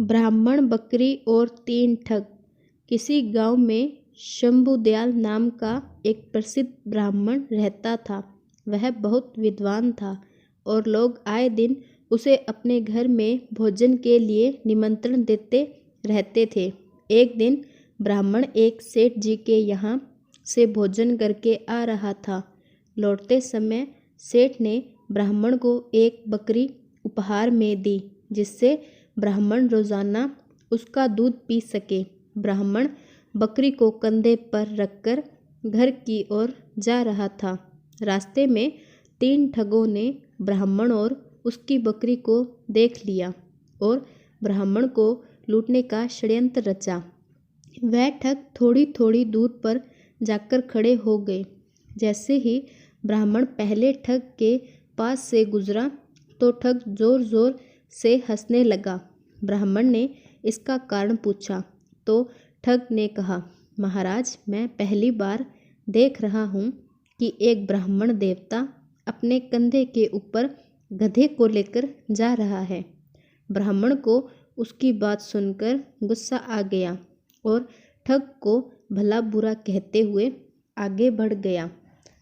ब्राह्मण, बकरी और 3 ठग। किसी गांव में शंभुदयाल नाम का एक प्रसिद्ध ब्राह्मण रहता था। वह बहुत विद्वान था और लोग आए दिन उसे अपने घर में भोजन के लिए निमंत्रण देते रहते थे। एक दिन ब्राह्मण एक सेठ जी के यहाँ से भोजन करके आ रहा था। लौटते समय सेठ ने ब्राह्मण को एक बकरी उपहार में दी, जिससे ब्राह्मण रोजाना उसका दूध पी सके। ब्राह्मण बकरी को कंधे पर रखकर घर की ओर जा रहा था। रास्ते में 3 ठगों ने ब्राह्मण और उसकी बकरी को देख लिया और ब्राह्मण को लूटने का षड्यंत्र रचा। वह ठग थोड़ी थोड़ी दूर पर जाकर खड़े हो गए। जैसे ही ब्राह्मण पहले ठग के पास से गुजरा तो ठग जोर जोर से हंसने लगा। ब्राह्मण ने इसका कारण पूछा तो ठग ने कहा, महाराज, मैं पहली बार देख रहा हूँ कि एक ब्राह्मण देवता अपने कंधे के ऊपर गधे को लेकर जा रहा है। ब्राह्मण को उसकी बात सुनकर गुस्सा आ गया और ठग को भला बुरा कहते हुए आगे बढ़ गया।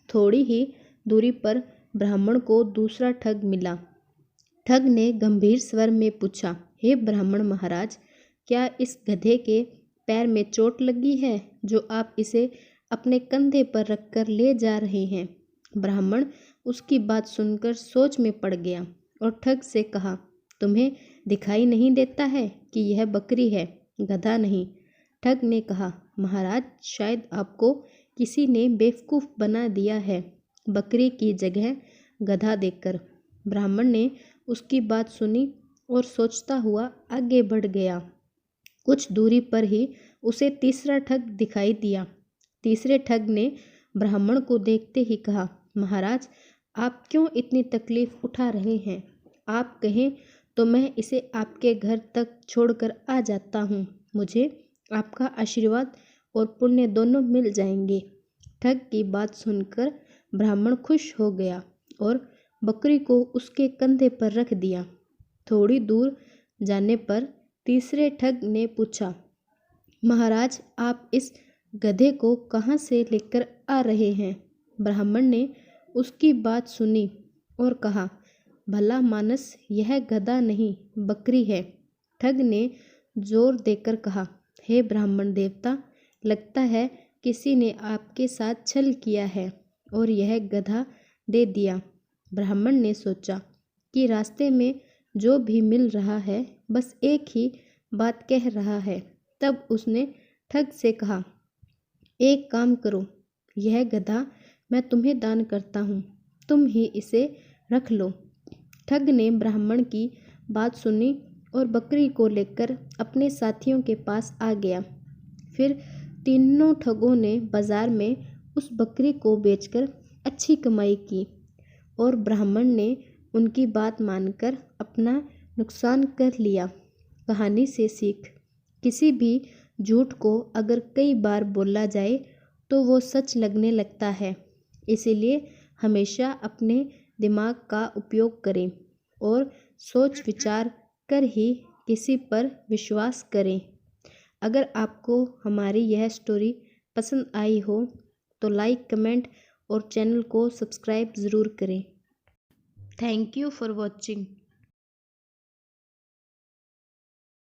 थोड़ी ही दूरी पर ब्राह्मण को दूसरा ठग मिला। ठग ने गंभीर स्वर में पूछा, हे ब्राह्मण महाराज, क्या इस गधे के पैर में चोट लगी है जो आप इसे अपने कंधे पर रखकर ले जा रहे हैं? ब्राह्मण उसकी बात सुनकर सोच में पड़ गया और ठग से कहा, तुम्हें दिखाई नहीं देता है कि यह बकरी है, गधा नहीं? ठग ने कहा, महाराज, शायद आपको किसी ने बेवकूफ़ बना दिया है बकरी की जगह गधा देकर। ब्राह्मण ने उसकी बात सुनी और सोचता हुआ आगे बढ़ गया। कुछ दूरी पर ही उसे तीसरा ठग दिखाई दिया। तीसरे ठग ने ब्राह्मण को देखते ही कहा, महाराज, आप क्यों इतनी तकलीफ उठा रहे हैं? आप कहें तो मैं इसे आपके घर तक छोड़कर आ जाता हूँ। मुझे आपका आशीर्वाद और पुण्य दोनों मिल जाएंगे। ठग की बात सुनकर ब्राह्मण खुश हो गया और बकरी को उसके कंधे पर रख दिया। थोड़ी दूर जाने पर तीसरे ठग ने पूछा, महाराज, आप इस गधे को कहाँ से लेकर आ रहे हैं? ब्राह्मण ने उसकी बात सुनी और कहा, भला मानस, यह गधा नहीं बकरी है। ठग ने जोर देकर कहा, हे ब्राह्मण देवता, लगता है किसी ने आपके साथ छल किया है और यह गधा दे दिया। ब्राह्मण ने सोचा कि रास्ते में जो भी मिल रहा है बस एक ही बात कह रहा है। तब उसने ठग से कहा, एक काम करो, यह गधा मैं तुम्हें दान करता हूँ, तुम ही इसे रख लो। ठग ने ब्राह्मण की बात सुनी और बकरी को लेकर अपने साथियों के पास आ गया। फिर तीनों ठगों ने बाजार में उस बकरी को बेचकर अच्छी कमाई की और ब्राह्मण ने उनकी बात मानकर अपना नुकसान कर लिया। कहानी से सीख, किसी भी झूठ को अगर कई बार बोला जाए तो वो सच लगने लगता है। इसीलिए हमेशा अपने दिमाग का उपयोग करें और सोच विचार कर ही किसी पर विश्वास करें। अगर आपको हमारी यह स्टोरी पसंद आई हो तो लाइक, कमेंट और चैनल को सब्सक्राइब ज़रूर करें। Thank you for watching.